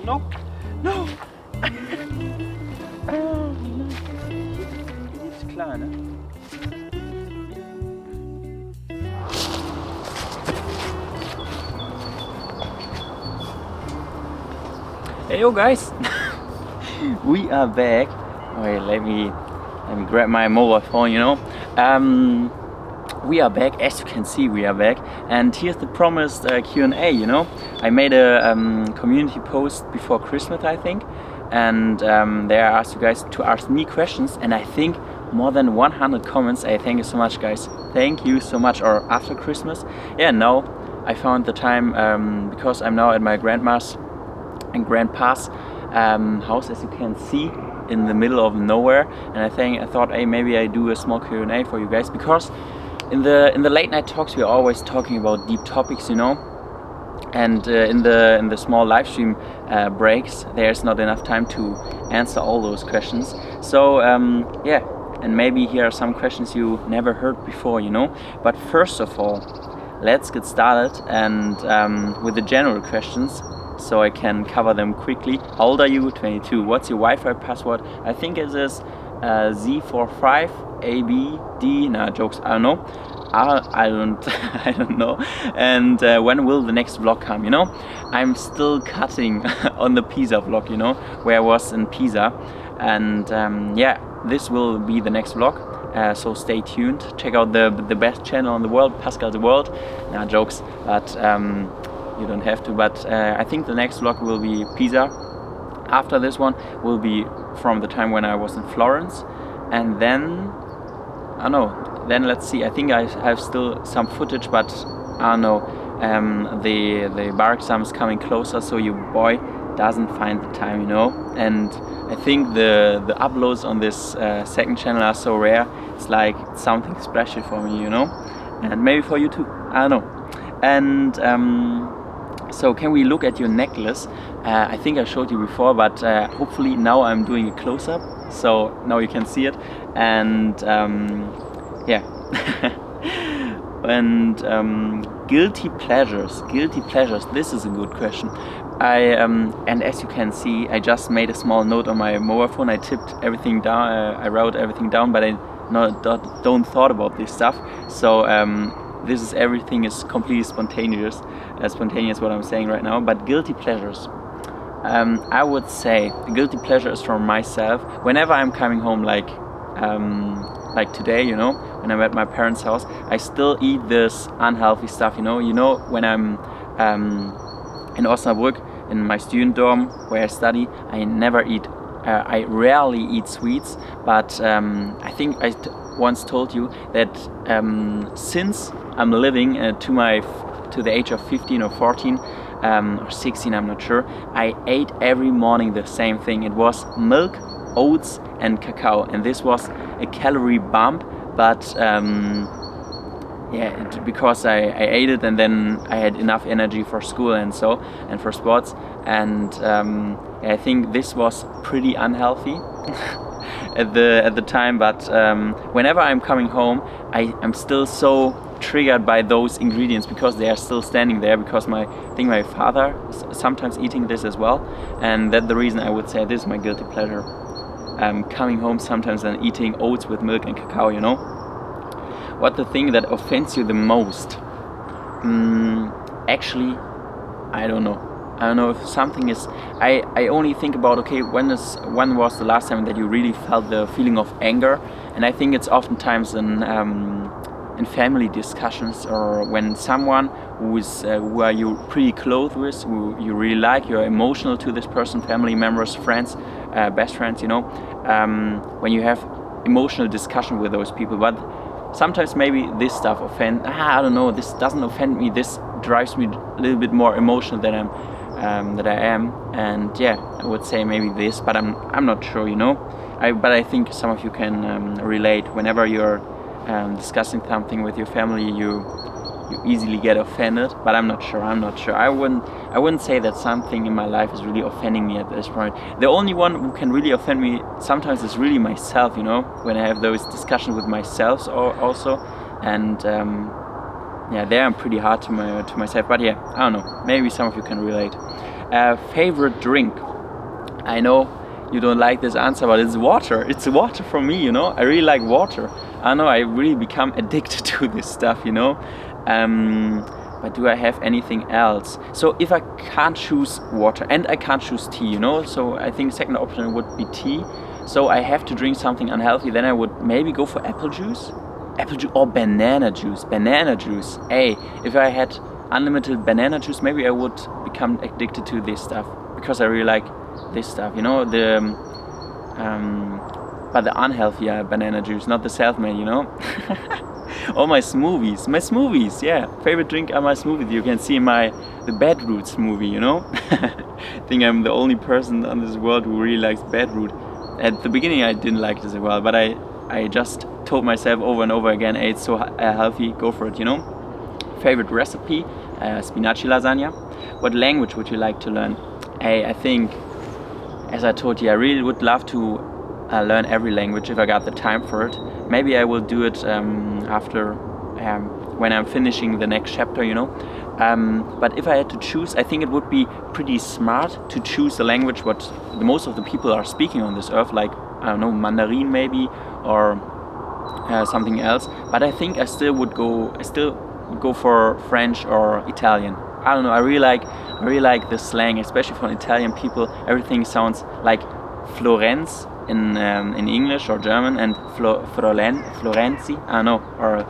No, no. Ist klar, ne? Hey, yo guys, we are back. Wait, let me grab my mobile phone. We are back. As you can see, we are back, and here's the promised Q&A. I made a community post before Christmas, I think, and there I asked you guys to ask me questions, and I think more than 100 comments. I thank you so much, guys. Thank you so much. Or after Christmas, yeah. Now I found the time because I'm now at my grandma's and grandpa's house, as you can see, in the middle of nowhere. And I thought, hey, maybe I do a small Q&A for you guys, because in the late night talks we're always talking about deep topics, and in the small live stream breaks there's not enough time to answer all those questions. So yeah, and maybe here are some questions you never heard before, but first of all, let's get started and with the general questions, so I can cover them quickly. How old are you? 22. What's your Wi-Fi password? I think it is Z45ABD. Nah, jokes. I don't know. I don't know. And when will the next vlog come? I'm still cutting on the Pisa vlog. Where I was in Pisa, and yeah, this will be the next vlog. So stay tuned. Check out the best channel in the world, Pascal the World. Nah, jokes. But you don't have to, but I think the next vlog will be Pisa. After this one will be from the time when I was in Florence, and then I don't know. Then let's see. I think I have still some footage, but I don't know. The bar exam is coming closer, so your boy doesn't find the time, And I think the uploads on this second channel are so rare. It's like something special for me, and maybe for you too. I don't know. And so can we look at your necklace? I think I showed you before, but hopefully now I'm doing a close-up, so now you can see it. And yeah. And guilty pleasures. This is a good question. And as you can see, I just made a small note on my mobile phone. I tipped everything down. I wrote everything down, but I don't thought about this stuff. So everything is completely spontaneous what I'm saying right now. But guilty pleasures, I would say a guilty pleasure is from myself. Whenever I'm coming home, like today, when I'm at my parents' house, I still eat this unhealthy stuff. When I'm in Osnabrück in my student dorm where I study, I rarely eat sweets. But I think I once told you that since I'm living to the age of 15 or 14 or 16, I'm not sure, I ate every morning the same thing. It was milk, oats and cacao, and this was a calorie bump, but yeah, because I ate it, and then I had enough energy for school and for sports, and I think this was pretty unhealthy at the time. But whenever I'm coming home, I'm still so triggered by those ingredients, because they are still standing there, because I think my father is sometimes eating this as well, and that's the reason I would say this is my guilty pleasure. Coming home sometimes and eating oats with milk and cacao, What the thing that offends you the most? Actually, I don't know. I don't know if something is. I only think about, okay, when was the last time that you really felt the feeling of anger? And I think it's oftentimes in family discussions, or when someone who are you pretty close with, who you really like, you're emotional to this person, family members, friends, best friends, when you have emotional discussion with those people. But sometimes maybe this stuff offends. I don't know. This doesn't offend me. This drives me a little bit more emotional than I am. And yeah, I would say maybe this, but I'm not sure. But I think some of you can relate. Whenever you're discussing something with your family, you easily get offended. But I'm not sure. I wouldn't say that something in my life is really offending me at this point. The only one who can really offend me sometimes is really myself. When I have those discussions with myself also, and yeah, there I'm pretty hard to myself. But yeah, I don't know. Maybe some of you can relate. Favorite drink? I know you don't like this answer, but it's water. It's water for me, you know. I really like water. I know I really become addicted to this stuff, you know. But do I have anything else? So if I can't choose water and I can't choose tea, you know, so I think second option would be tea. So I have to drink something unhealthy, then I would maybe go for apple juice or banana juice. Banana juice. Hey, if I had unlimited banana juice, maybe I would become addicted to this stuff because I really like this stuff, you know, but the unhealthy banana juice, not the self-made, you know. Or my smoothies, yeah. Favorite drink are my smoothies. You can see the Bedroot smoothie, you know. I think I'm the only person on this world who really likes Bedroot. At the beginning I didn't like this as well, but I just told myself over and over again, hey, it's so healthy, go for it, you know. Favorite recipe, spinaci lasagna. What language would you like to learn? Hey, I think, as I told you, I really would love to learn every language if I got the time for it. Maybe I will do it after when I'm finishing the next chapter, you know. But if I had to choose, I think it would be pretty smart to choose the language what the most of the people are speaking on this earth, like, I don't know, Mandarin maybe, or something else. But I think I still would go for French or Italian. I don't know, I really like the slang, especially from Italian people. Everything sounds like Florence in English or German, and Florenzi, I don't know, or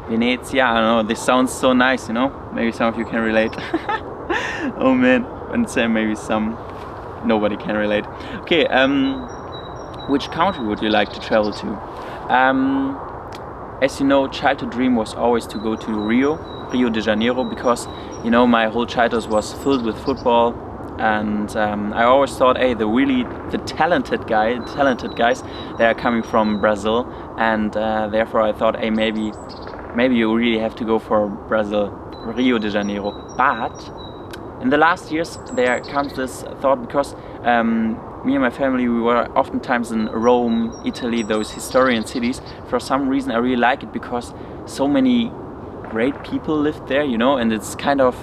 Venezia, I don't know. This sounds so nice, you know. Maybe some of you can relate. Oh man, and say maybe nobody can relate. Okay, which country would you like to travel to? As you know, childhood dream was always to go to Rio de Janeiro, because, you know, my whole childhood was filled with football, and I always thought, hey, the talented guys, they are coming from Brazil, and therefore I thought, hey, maybe you really have to go for Brazil, Rio de Janeiro. But in the last years there comes this thought, because me and my family, we were oftentimes in Rome, Italy, those historian cities. For some reason I really like it, because so many great people lived there, you know, and it's kind of,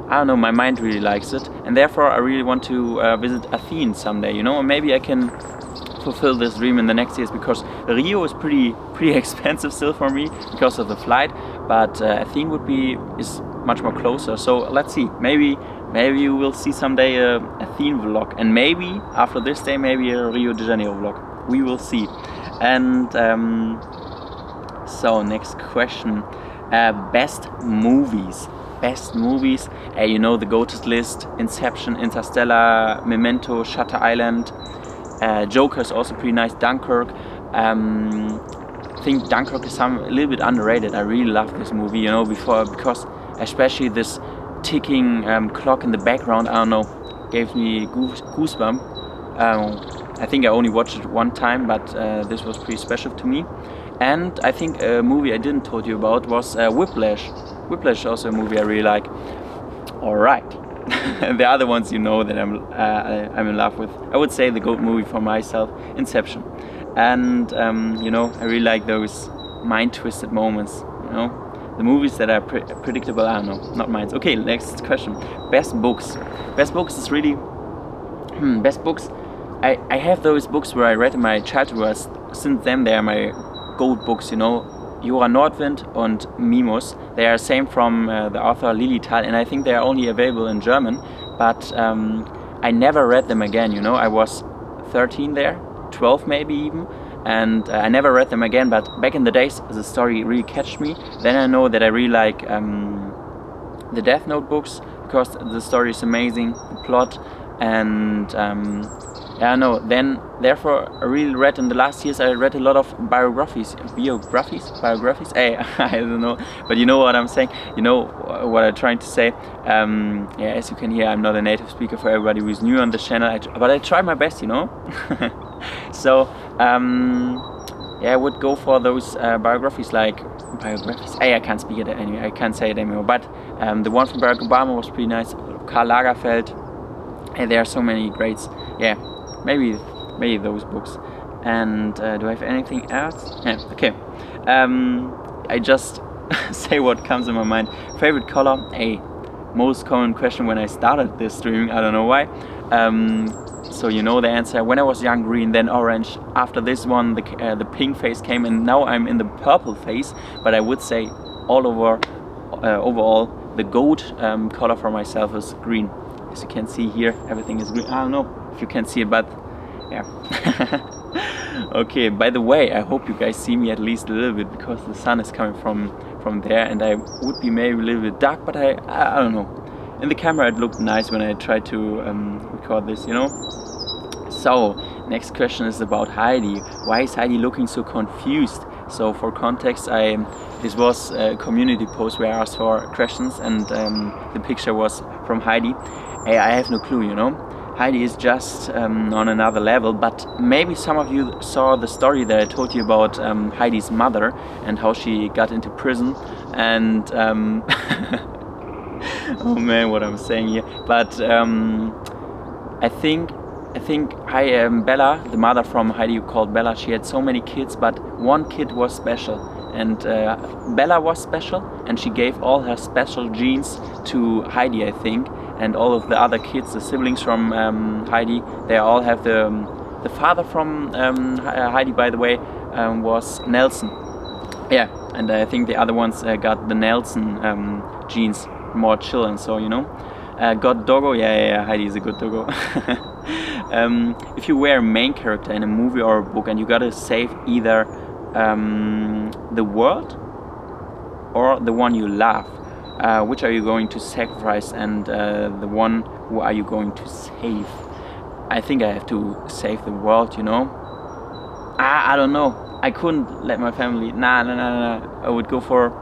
I don't know, my mind really likes it, and therefore I really want to visit Athens someday, you know, and maybe I can fulfill this dream in the next years, because Rio is pretty expensive still for me because of the flight, but Athens is much more closer. So let's see, maybe you will see someday a Athens vlog, and maybe after this day maybe a Rio de Janeiro vlog. We will see. And so next question, best movies. You know, the GOATed list: Inception, Interstellar, Memento, Shutter Island. Joker is also pretty nice. Dunkirk. I think Dunkirk is a little bit underrated. I really love this movie, you know, because especially this ticking clock in the background, I don't know, gave me goosebumps. I think I only watched it one time, but this was pretty special to me. And I think a movie I didn't told you about was Whiplash. Whiplash is also a movie I really like. Alright. The other ones, you know, that I'm in love with. I would say the GOAT movie for myself, Inception. And you know, I really like those mind-twisted moments, you know. The movies that are predictable, I don't know, not mine. Okay, next question. Best books. Best books is really... best books. I have those books where I read in my childhood. Since then they are my GOAT books, you know. Jura Nordwind and Mimus. They are same from the author Lilital, and I think they are only available in German. But I never read them again, you know. I was 13 there, 12 maybe even, and I never read them again. But back in the days, the story really catched me. Then I know that I really like the Death Note books, because the story is amazing, the plot, and yeah, no. Then, therefore, I really read in the last years. I read a lot of biographies. Hey, I don't know, but you know what I'm saying. You know what I'm trying to say. Yeah, as you can hear, I'm not a native speaker for everybody who's new on the channel. But I try my best, you know. So, yeah, I would go for those biographies. Hey, I can't speak it anyway. I can't say it anymore. But the one from Barack Obama was pretty nice. Karl Lagerfeld. And there are so many greats. Yeah. Maybe those books. And do I have anything else? Yeah, okay. I just say what comes in my mind. Favorite color? most common question when I started this streaming. I don't know why. So you know the answer. When I was young, green, then orange. After this one, the pink phase came, and now I'm in the purple phase. But I would say overall, the goat color for myself is green. As you can see here, everything is green. I don't know if you can see it, but yeah. Okay, by the way, I hope you guys see me at least a little bit, because the sun is coming from there, and I would be maybe a little bit dark, but I don't know. In the camera it looked nice when I tried to record this, you know. So, next question is about Heidi. Why is Heidi looking so confused? So for context, this was a community post where I asked for questions, and the picture was from Heidi. I have no clue, you know. Heidi is just on another level, but maybe some of you saw the story that I told you about Heidi's mother and how she got into prison, and oh man, what I'm saying here. But I think Bella, the mother from Heidi, called Bella, she had so many kids, but one kid was special, and Bella was special, and she gave all her special genes to Heidi, I think. And all of the other kids, the siblings from Heidi, they all have the father from Heidi, by the way, was Nelson. Yeah, and I think the other ones got the Nelson genes, more chill and so, you know. Got doggo, yeah, Heidi is a good doggo. If you were a main character in a movie or a book and you gotta save either the world or the one you love, which are you going to sacrifice, and the one who are you going to save? I think I have to save the world, you know. I don't know. I couldn't let my family. Nah. I would go for.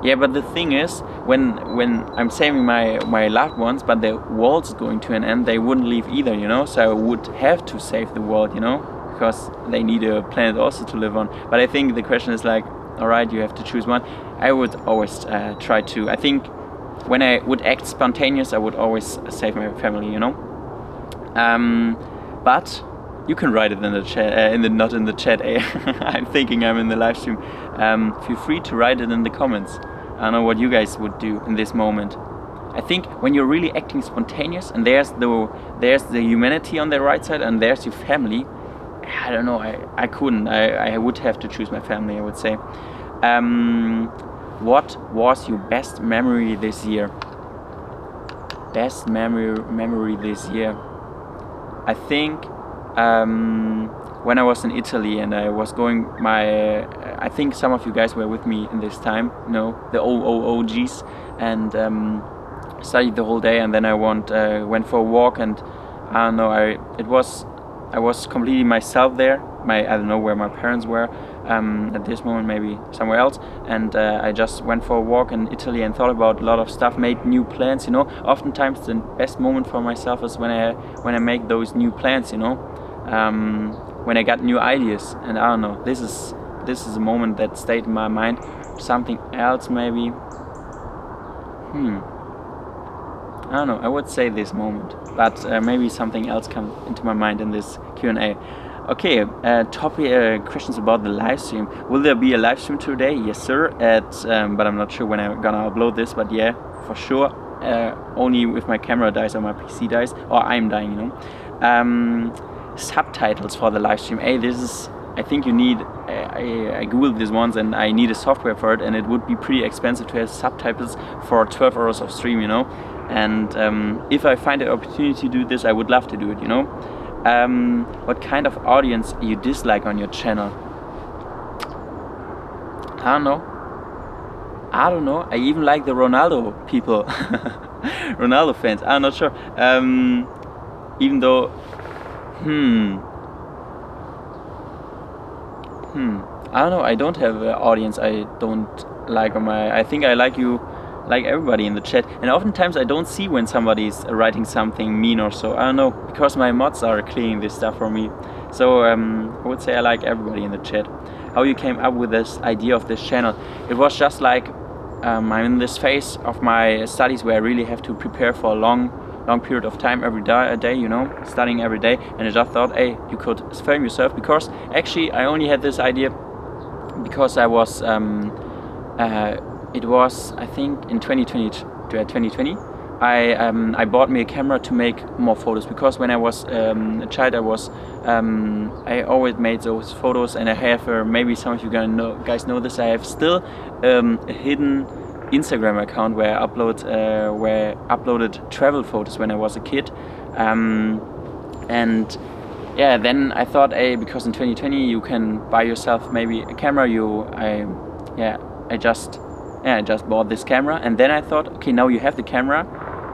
Yeah, but the thing is, when I'm saving my loved ones, but the world's going to an end, they wouldn't leave either, you know. So I would have to save the world, you know, because they need a planet also to live on. But I think the question is like, alright, you have to choose one. I would always try to. I think when I would act spontaneous, I would always save my family, you know. But you can write it in the chat, not in the chat. I'm thinking I'm in the live stream. Feel free to write it in the comments. I don't know what you guys would do in this moment. I think when you're really acting spontaneous, and there's the humanity on the right side, and there's your family. I don't know. I couldn't. I would have to choose my family, I would say. What was your best memory this year? Best memory this year. I think when I was in Italy and I was going I think some of you guys were with me in this time, you know, the OOGs, and studied the whole day, and then I went for a walk, and I don't know, I was completely myself there. I don't know where my parents were at this moment, maybe somewhere else, and I just went for a walk in Italy and thought about a lot of stuff, made new plans, you know. Oftentimes the best moment for myself is when I make those new plans, you know, when I got new ideas, and I don't know, this is a moment that stayed in my mind. Something else maybe, I don't know, I would say this moment, but maybe something else come into my mind in this Q&A. Okay, topic questions about the live stream. Will there be a live stream today? Yes, sir. But I'm not sure when I'm gonna upload this. But yeah, for sure. Only if my camera dies or my PC dies, or I'm dying, you know. Subtitles for the live stream. Hey, this is. I think you need. I googled this once, and I need a software for it, and it would be pretty expensive to have subtitles for 12 hours of stream, you know. And if I find an opportunity to do this, I would love to do it, you know. What kind of audience you dislike on your channel? I don't know. I even like the Ronaldo people. Ronaldo fans. I'm not sure. Even though, I don't know. I don't have an audience I don't like on my. I think I like you. Like everybody in the chat, and oftentimes I don't see when somebody's writing something mean or so. I don't know, because my mods are cleaning this stuff for me. So I would say I like everybody in the chat. How you came up with this idea of this channel? It was just like I'm in this phase of my studies where I really have to prepare for a long period of time every day, you know, studying every day, and I just thought, hey, you could film yourself, because actually I only had this idea because I was it was, I think, in 2020, 2020, I bought me a camera to make more photos, because when I was a child, I always made those photos, and I have maybe some of you guys know this. I have still a hidden Instagram account where I uploaded travel photos when I was a kid, and yeah, then I thought, because in 2020 you can buy yourself maybe a camera. I just bought this camera, and then I thought, okay, now you have the camera,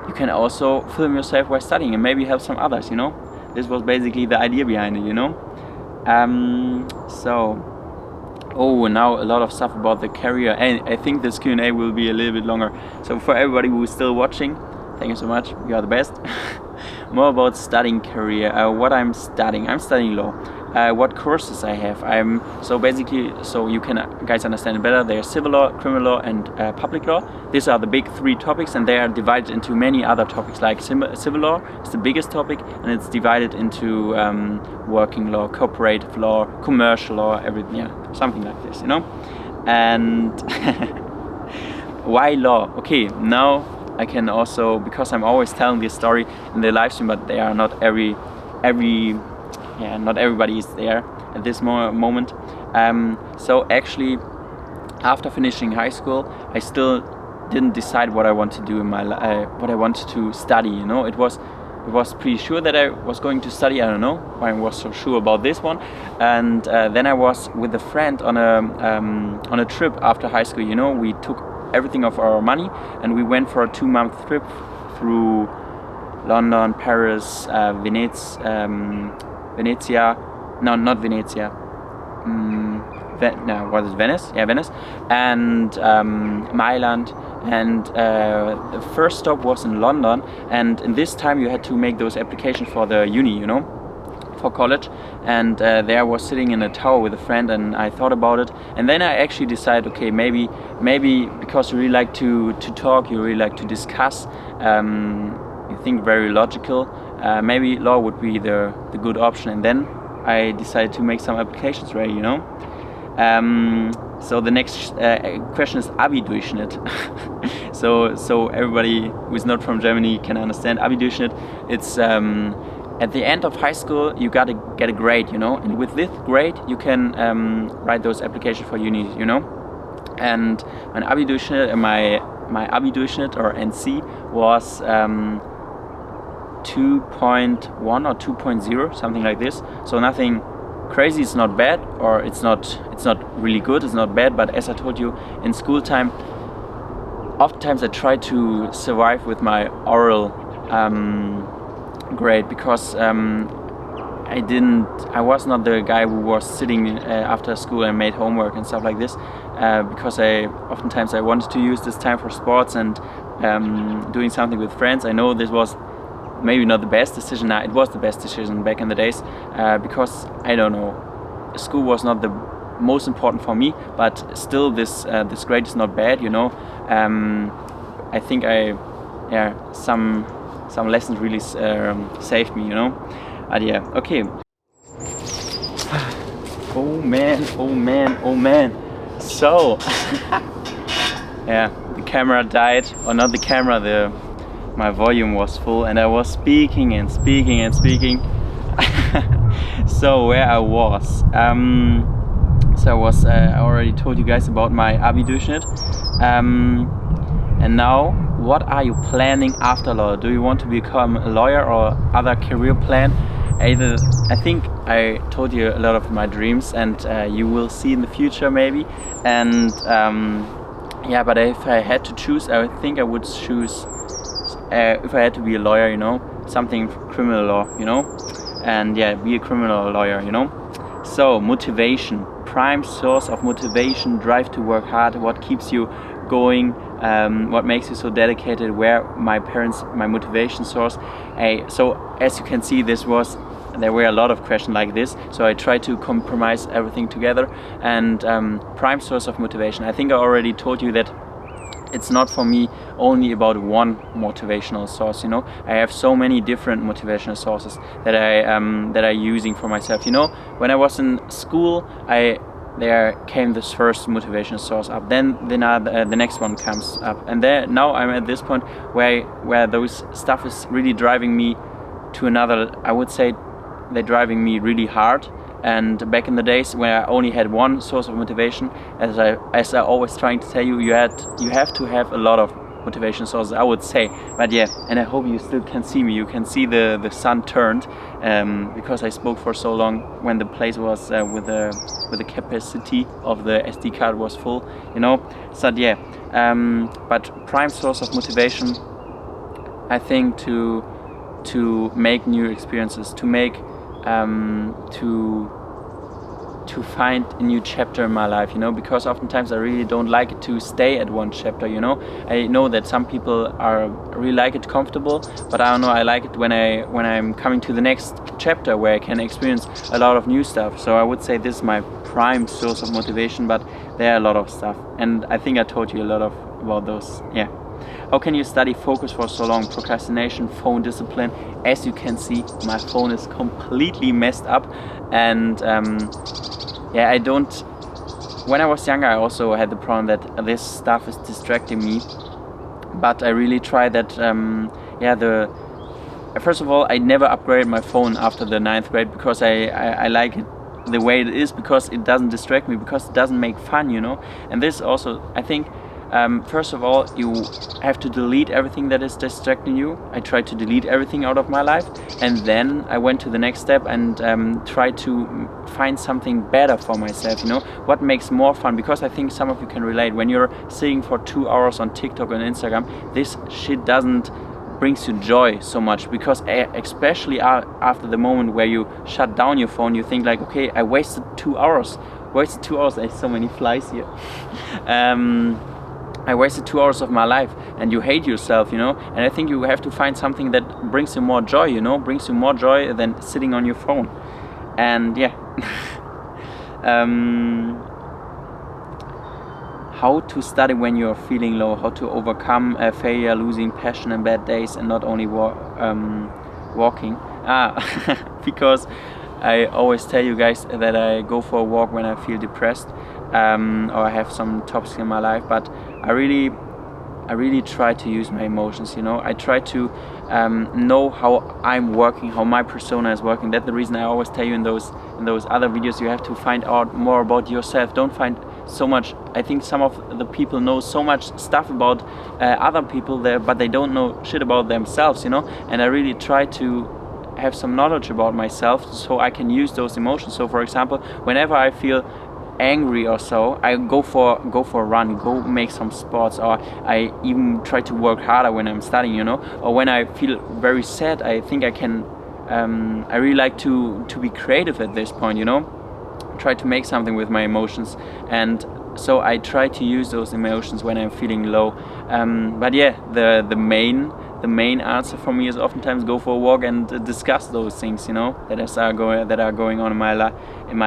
you can also film yourself while studying and maybe help some others, you know. This was basically the idea behind it, you know. Now a lot of stuff about the career, and I think this Q&A will be a little bit longer. So for everybody who is still watching, thank you so much, you are the best. More about studying career, what I'm studying law. What courses I have. So you can guys understand it better. There's civil law, criminal law, and public law. These are the big 3 topics, and they are divided into many other topics. Like civil law is the biggest topic, and it's divided into working law, cooperative law, commercial law, everything. Yeah, something like this, you know. And why law? Okay, now I can also, because I'm always telling this story in the live stream, but they are not not everybody is there at this moment. So actually, after finishing high school, I still didn't decide what I want to do in my life, what I wanted to study. You know, it was pretty sure that I was going to study. I don't know why I was so sure about this one. And then I was with a friend on a trip after high school. You know, we took everything of our money and we went for a 2-month trip through London, Paris, Venezia, no, not Venezia, what is Venice? Yeah, Venice, and Milan, and the first stop was in London, and in this time you had to make those applications for the uni, you know, for college, and there I was sitting in a tower with a friend, and I thought about it, and then I actually decided, okay, maybe because you really like to talk, you really like to discuss, you think very logical, maybe law would be the good option. And then I decided to make some applications ready, you know. So the next question is Abi-Durchschnitt. so everybody who is not from Germany can understand Abi-Durchschnitt. It's at the end of high school you gotta get a grade, you know, and with this grade you can write those applications for uni, you know. And my Abi-Durchschnitt, my Abi-Durchschnitt or NC was 2.1 or 2.0, something like this. So nothing crazy. It's not bad, or it's not really good. It's not bad. But as I told you, in school time, oftentimes I try to survive with my oral grade, because I was not the guy who was sitting after school and made homework and stuff like this, because oftentimes I wanted to use this time for sports and doing something with friends. I know this was maybe not the best decision. Now, it was the best decision back in the days, because I don't know, school was not the most important for me, but still this grade is not bad, you know. I think some lessons really saved me, you know. Yeah, okay. Oh man. So yeah, the camera died, or not the camera, my volume was full, and I was speaking. So where I was, I already told you guys about my Abi-Durchschnitt, and now what are you planning after law? Do you want to become a lawyer or other career plan? I think I told you a lot of my dreams, and you will see in the future maybe, and yeah, but if I had to choose, I think I would choose, if I had to be a lawyer, you know, something criminal law, you know, and yeah, be a criminal lawyer, you know. So motivation, prime source of motivation, drive to work hard, what keeps you going, what makes you so dedicated, where my motivation source. So as you can see, there were a lot of questions like this, so I tried to compromise everything together. And prime source of motivation, I think I already told you that it's not for me only about one motivational source, you know. I have so many different motivational sources that I'm using for myself, you know. When I was in school, there came this first motivation source up. Then the next one comes up, and there now I'm at this point where those stuff is really driving me to another. I would say they're driving me really hard. And back in the days when I only had one source of motivation, as I always trying to tell you, you have to have a lot of motivation sources, I would say. But yeah, and I hope you still can see me. You can see the sun turned because I spoke for so long when the place was with the capacity of the SD card was full, you know. So yeah, but prime source of motivation, I think, to make new experiences, to make to find a new chapter in my life, you know, because oftentimes I really don't like it to stay at one chapter, you know. I know that some people really like it comfortable, but I don't know, I like it when I'm coming to the next chapter where I can experience a lot of new stuff. So I would say this is my prime source of motivation, but there are a lot of stuff, and I think I told you a lot about those. Yeah. How can you study focus for so long? Procrastination, phone discipline. As you can see, my phone is completely messed up, and yeah, I don't. When I was younger, I also had the problem that this stuff is distracting me. But I really try that. Yeah, first of all, I never upgraded my phone after the 9th grade because I like it the way it is, because it doesn't distract me, because it doesn't make fun, you know. And this also, I think. First of all, you have to delete everything that is distracting you. I tried to delete everything out of my life, and then I went to the next step and tried to find something better for myself, you know, what makes more fun, because I think some of you can relate. When you're sitting for 2 hours on TikTok and Instagram, this shit doesn't brings you joy so much, because especially after the moment where you shut down your phone, you think like, okay, I wasted 2 hours. There's so many flies here. I wasted 2 hours of my life, and you hate yourself, you know. And I think you have to find something that brings you more joy, you know, brings you more joy than sitting on your phone. And yeah. How to study when you're feeling low, how to overcome failure, losing passion and bad days, and not only walking. Because I always tell you guys that I go for a walk when I feel depressed, or I have some topics in my life, but I really try to use my emotions, you know. I try to know how I'm working, how my persona is working. That's the reason I always tell you in those other videos, you have to find out more about yourself. Don't find so much. I think some of the people know so much stuff about other people there, but they don't know shit about themselves, you know. And I really try to have some knowledge about myself so I can use those emotions. So for example, whenever I feel angry or so, I go for a run, go make some sports, or I even try to work harder when I'm studying, you know. Or when I feel very sad, I think I can I really like to be creative at this point, you know, try to make something with my emotions. And so I try to use those emotions when I'm feeling low. But yeah, the main answer for me is oftentimes go for a walk and discuss those things, you know, that are going on in my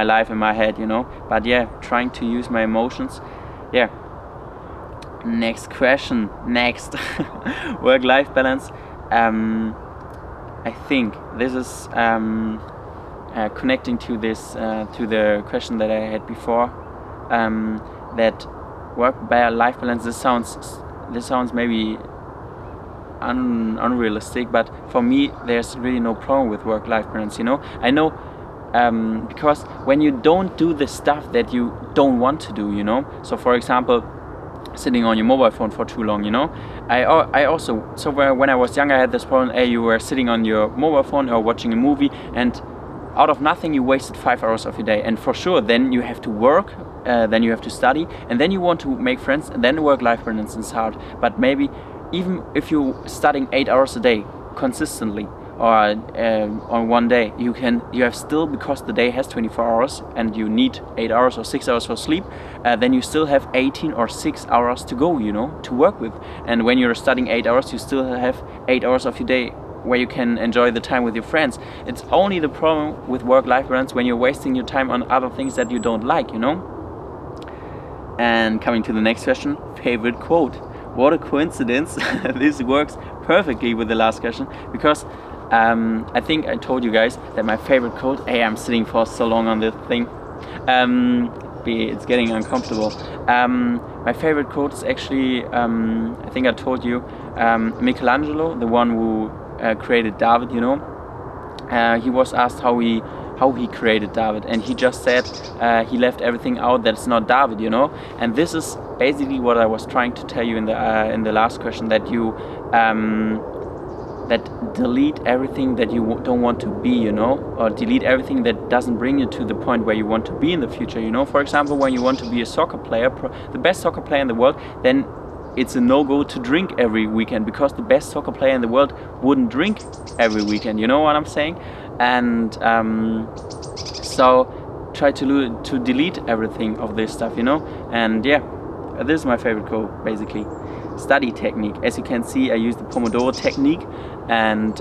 life, in my head, you know. But yeah, trying to use my emotions. Yeah. Next question. Work-life balance. I think this is connecting to this to the question that I had before. That work-life balance. This sounds maybe unrealistic, but for me there's really no problem with work-life balance, you know. I know because when you don't do the stuff that you don't want to do, you know. So for example, sitting on your mobile phone for too long, you know. I also, so when I was younger, I had this problem. You were sitting on your mobile phone or watching a movie, and out of nothing you wasted 5 hours of your day. And for sure then you have to work, then you have to study, and then you want to make friends, and then work-life balance is hard. But maybe even if you're studying 8 hours a day consistently, or on one day, you have still, because the day has 24 hours and you need 8 hours or 6 hours for sleep, then you still have 18 or 6 hours to go, you know, to work with. And when you're studying 8 hours, you still have 8 hours of your day where you can enjoy the time with your friends. It's only the problem with work-life balance when you're wasting your time on other things that you don't like, you know. And coming to the next question, favorite quote. What a coincidence. This works perfectly with the last question, because I think I told you guys that my favorite quote, hey, I'm sitting for so long on this thing. it's getting uncomfortable. My favorite quote is actually, I think I told you, Michelangelo, the one who created David, you know. He was asked how he created David, and he just said he left everything out that's not David, you know. And this is basically what I was trying to tell you in the last question, that you that delete everything that you don't want to be, you know, or delete everything that doesn't bring you to the point where you want to be in the future, you know. For example, when you want to be a soccer player, the best soccer player in the world, then it's a no-go to drink every weekend, because the best soccer player in the world wouldn't drink every weekend, you know what I'm saying? And so try to delete everything of this stuff, you know. And yeah, this is my favorite quote, basically. Study technique. As you can see, I use the Pomodoro technique, and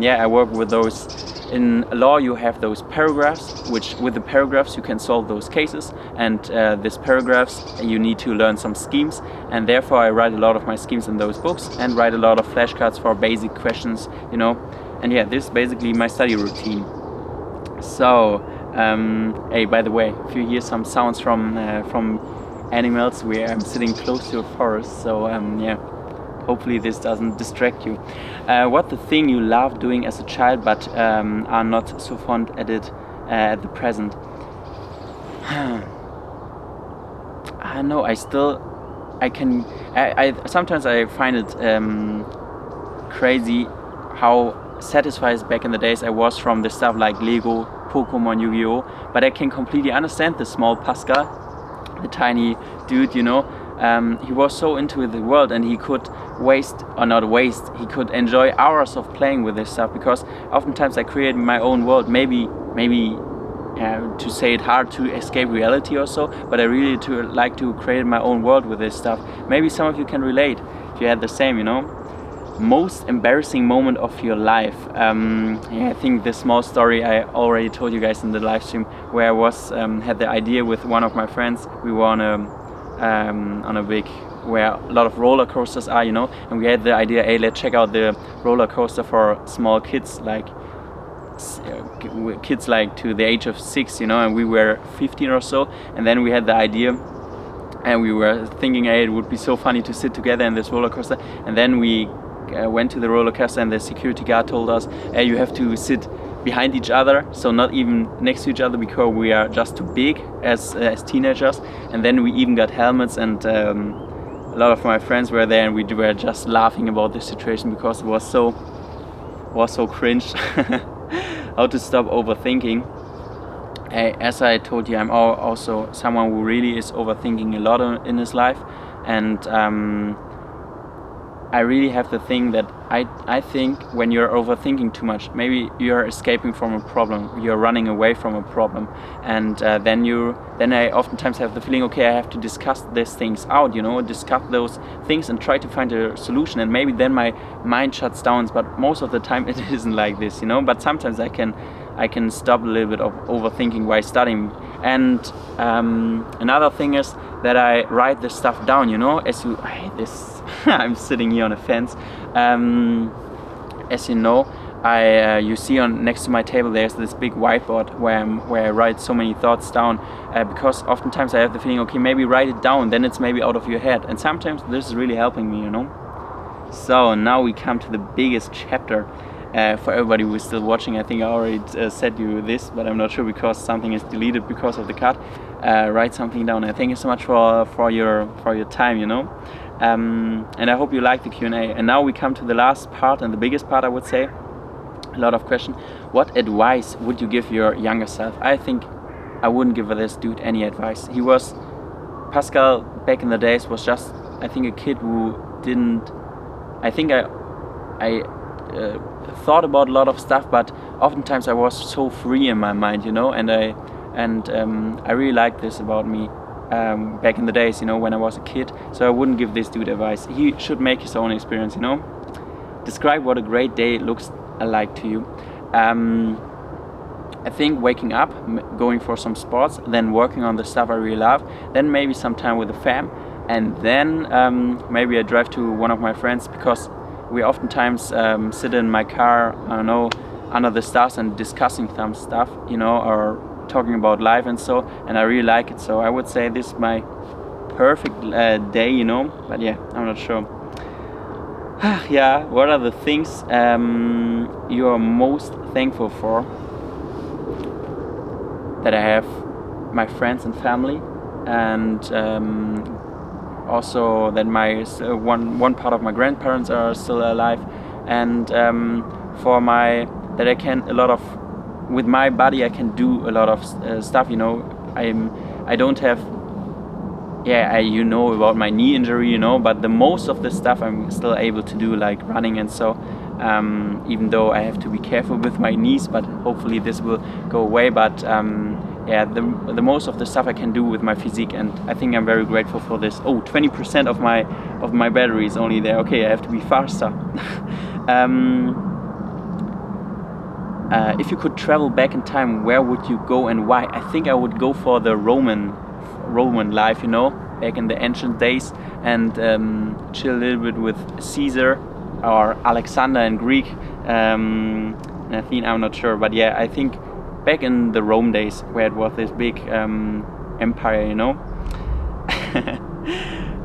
yeah, I work with those. In law, you have those paragraphs, which with the paragraphs you can solve those cases, and these paragraphs you need to learn some schemes, and therefore I write a lot of my schemes in those books and write a lot of flashcards for basic questions, you know. And yeah, this is basically my study routine. So hey, by the way, if you hear some sounds from animals, where I'm sitting close to a forest, so yeah, hopefully this doesn't distract you. What the thing you loved doing as a child but are not so fond at it at the present? I know, I sometimes I find it crazy how satisfied back in the days I was from the stuff like Lego, Pokemon, Yu-Gi-Oh! But I can completely understand the small Pascal, the tiny dude, you know. He was so into the world, and he could he could enjoy hours of playing with this stuff, because oftentimes I create my own world, maybe to say it hard, to escape reality or so, but I really like to create my own world with this stuff. Maybe some of you can relate if you had the same, you know. Most embarrassing moment of your life? Yeah, I think this small story I already told you guys in the live stream, where I was had the idea with one of my friends. We were on a big, where a lot of roller coasters are, you know, and we had the idea, hey, let's check out the roller coaster for small kids, like kids like to the age of 6, you know, and we were 15 or so. And then we had the idea, and we were thinking, hey, it would be so funny to sit together in this roller coaster. And then we went to the roller coaster, and the security guard told us, hey, you have to sit behind each other, so not even next to each other, because we are just too big as teenagers. And then we even got helmets, and a lot of my friends were there, and we were just laughing about this situation, because it was so cringe. How to stop overthinking? As I told you, I'm also someone who really is overthinking a lot in his life, and I really have the thing that I think when you're overthinking too much, maybe you're escaping from a problem, you're running away from a problem, and then I oftentimes have the feeling, okay, I have to discuss these things out, you know, discuss those things and try to find a solution, and maybe then my mind shuts down. But most of the time it isn't like this, you know. But sometimes I can stop a little bit of overthinking while studying. And another thing is that I write this stuff down, you know. I'm sitting here on a fence. As you know, you see on next to my table there's this big whiteboard where I write so many thoughts down, because oftentimes I have the feeling, okay, maybe write it down, then it's maybe out of your head, and sometimes this is really helping me, you know. So now we come to the biggest chapter. For everybody who is still watching, I think I already said you this, but I'm not sure, because something is deleted because of the cut. Write something down. Thank you so much for your time, you know. And I hope you like the Q&A. And now we come to the last part, and the biggest part, I would say. A lot of questions. What advice would you give your younger self? I think I wouldn't give this dude any advice. Pascal back in the days was just, I think, a kid who didn't. I think I thought about a lot of stuff, but oftentimes I was so free in my mind, you know, and I really liked this about me back in the days, you know, when I was a kid. So I wouldn't give this dude advice. He should make his own experience, you know. Describe what a great day looks like to you. I think waking up, going for some sports, then working on the stuff I really love, then maybe some time with the fam, and then maybe I drive to one of my friends, because we oftentimes sit in my car, I don't know, under the stars and discussing some stuff, you know, or talking about life and so, and I really like it. So I would say this is my perfect day, you know. But yeah, I'm not sure. Yeah, what are the things you are most thankful for? That I have my friends and family, and also that my one part of my grandparents are still alive, and for my that I can a lot of with my body I can do a lot of stuff, you know. I don't have, yeah, you know about my knee injury, you know, but the most of the stuff I'm still able to do, like running and so, even though I have to be careful with my knees, but hopefully this will go away. But yeah, the most of the stuff I can do with my physique, and I think I'm very grateful for this. Oh, 20% of my battery is only there. Okay, I have to be faster. If you could travel back in time, where would you go and why? I think I would go for the Roman life, you know, back in the ancient days, and chill a little bit with Caesar or Alexander in Greek. I think, I'm not sure, but yeah, I think back in the Rome days where it was this big empire, you know.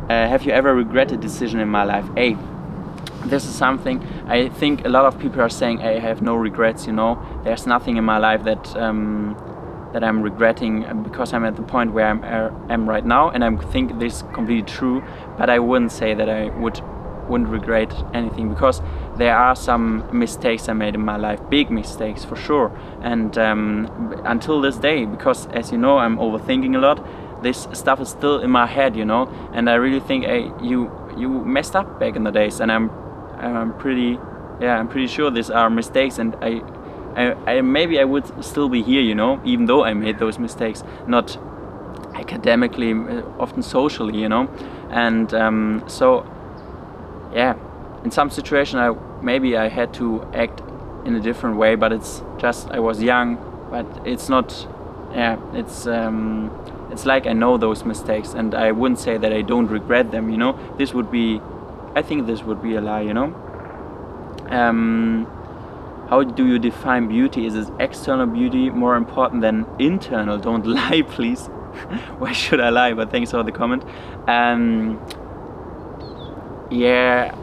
Have you ever regretted a decision in my life? Hey, this is something I think a lot of people are saying, I have no regrets, you know. There's nothing in my life that I'm regretting, because I'm at the point where I am right now, and I think this is completely true. But I wouldn't say that I wouldn't regret anything, because there are some mistakes I made in my life, big mistakes for sure, and until this day, because as you know, I'm overthinking a lot. This stuff is still in my head, you know, and I really think, hey, you messed up back in the days, and I'm pretty sure these are mistakes, and I maybe I would still be here, you know, even though I made those mistakes, not academically, often socially, you know. And so yeah, in some situation I had to act in a different way, but it's just I was young. But it's not, yeah, it's like I know those mistakes, and I wouldn't say that I don't regret them, you know. I think this would be a lie, you know. How do you define beauty? Is external beauty more important than internal? Don't lie, please. Why should I lie? But thanks for the comment. Yeah,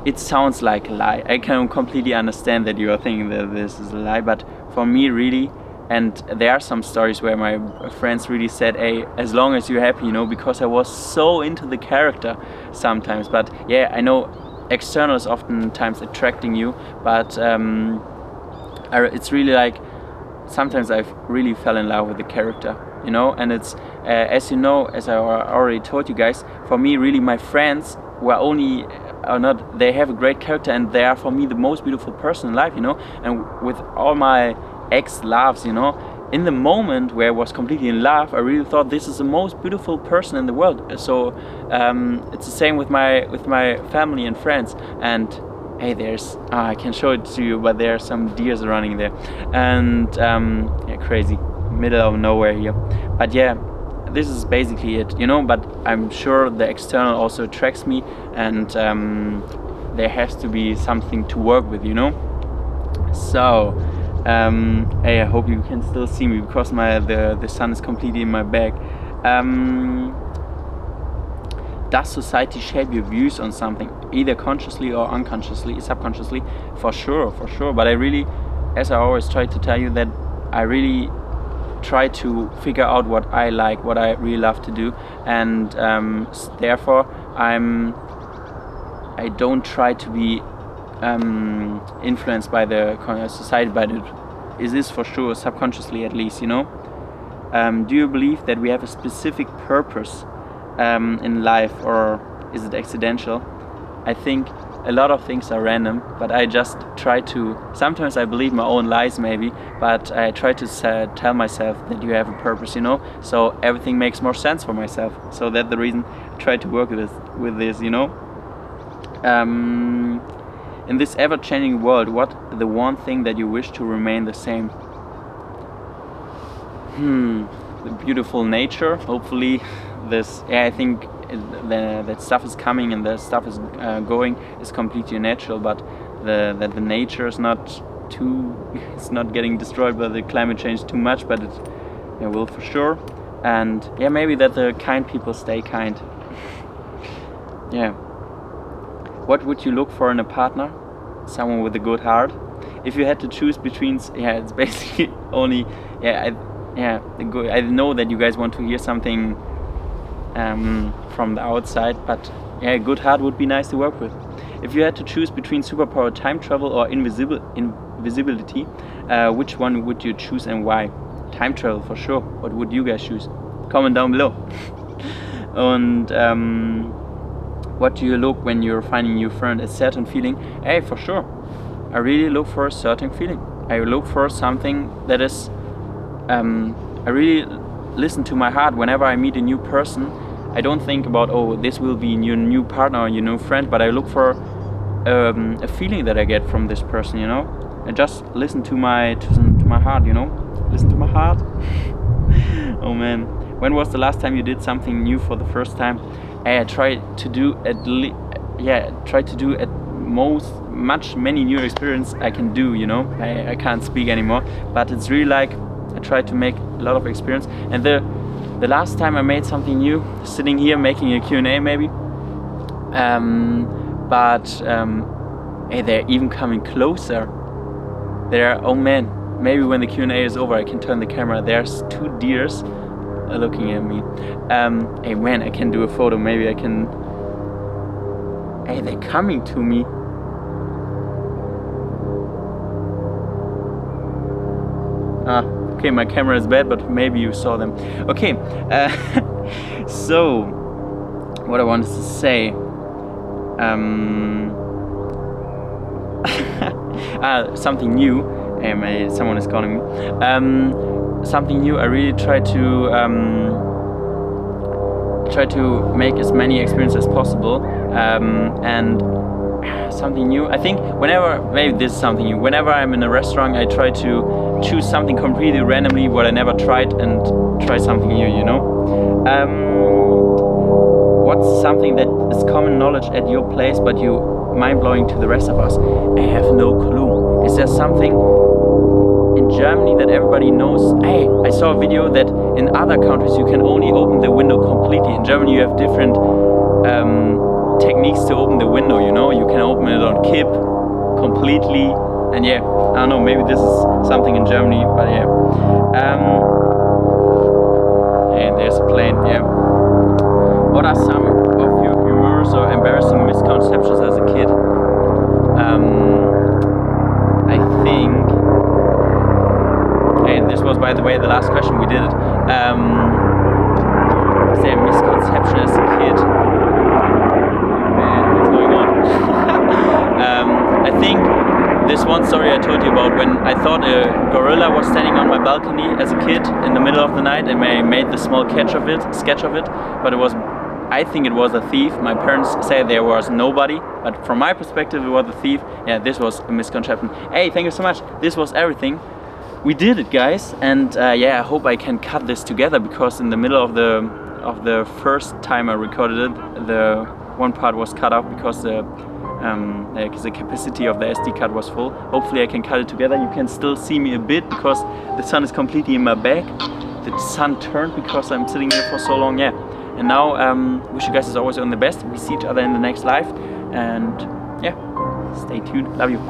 it sounds like a lie. I can completely understand that you are thinking that this is a lie, but for me, really, and there are some stories where my friends really said, hey, as long as you're happy, you know, because I was so into the character sometimes. But yeah, I know external is oftentimes attracting you, but it's really like sometimes I've really fell in love with the character, you know. And it's as you know, as I already told you guys, for me really my friends they have a great character, and they are for me the most beautiful person in life, you know. And with all my ex-loves, you know, in the moment where I was completely in love, I really thought this is the most beautiful person in the world. So it's the same with my family and friends. And hey, there's I can show it to you, but there are some deers running there, and yeah, crazy, middle of nowhere here. But yeah, this is basically it, you know. But I'm sure the external also attracts me, and there has to be something to work with, you know. So hey, I hope you can still see me, because the sun is completely in my back. Does society shape your views on something, either consciously or unconsciously, subconsciously? For sure. But I really, as I always try to tell you, that I really try to figure out what I like, what I really love to do, and therefore I don't try to be influenced by the society, but it is for sure subconsciously, at least, you know. Do you believe that we have a specific purpose in life, or is it accidental? I think a lot of things are random, but I just try to, sometimes I believe my own lies maybe, but I try to tell myself that you have a purpose, you know, so everything makes more sense for myself. So that's the reason I try to work with this, you know. In this ever-changing world, what the one thing that you wish to remain the same? The beautiful nature, hopefully. I think that stuff is coming and the stuff is going is completely natural, but the nature is not it's not getting destroyed by the climate change too much, but it will for sure. And yeah, maybe that the kind people stay kind. Yeah. What would you look for in a partner? Someone with a good heart. If you had to choose between, it's basically only, I know that you guys want to hear something from the outside, but a good heart would be nice to work with. If you had to choose between superpower, time travel, or invisibility, which one would you choose and why? Time travel for sure. What would you guys choose? Comment down below. And what do you look when you're finding a new friend? A certain feeling? Hey, for sure. I really look for a certain feeling. I look for something that is. I really listen to my heart whenever I meet a new person. I don't think about, oh, this will be your new partner or your new friend, but I look for a feeling that I get from this person, you know. I just listen to my heart, you know. Listen to my heart. Oh man, when was the last time you did something new for the first time? I try to do many new experience I can do, you know. I can't speak anymore, but it's really like I try to make a lot of experience. And the last time I made something new, sitting here making a Q&A maybe, they're even coming closer. Oh man, maybe when the Q&A is over I can turn the camera. There's 2 deers looking at me. Hey man, I can do a photo. Maybe I can. Hey, they're coming to me. Okay, my camera is bad, but maybe you saw them. Okay, so what I wanted to say. Something new. Someone is calling me. Something new. I really try to make as many experiences as possible. And something new. I think maybe this is something new. Whenever I'm in a restaurant, I try to choose something completely randomly what I never tried and try something new, you know. What's something that is common knowledge at your place but you mind-blowing to the rest of us? I have no clue. Is there something in Germany that everybody knows? Hey, I saw a video that in other countries you can only open the window completely. In Germany you have different techniques to open the window, you know. You can open it on kip completely, and I don't know, maybe this is something in Germany, but and there's a plane. What are some of your humorous or embarrassing misconceptions as a kid? I think, and this was, by the way, the last question we did it. Is there a misconception as a kid? Man, what's going on? I think this one story I told you about when I thought a gorilla was standing on my balcony as a kid in the middle of the night, and I made the small sketch of it, but I think it was a thief. My parents say there was nobody, but from my perspective it was a thief. This was a misconception. Hey, thank you so much. This was everything. We did it, guys, and I hope I can cut this together, because in the middle of the first time I recorded it, the one part was cut out because the capacity of the SD card was full. Hopefully I can cut it together. You can still see me a bit because the sun is completely in my back. The sun turned because I'm sitting here for so long. And now wish you guys as always on the best. We see each other in the next live, and stay tuned. Love you.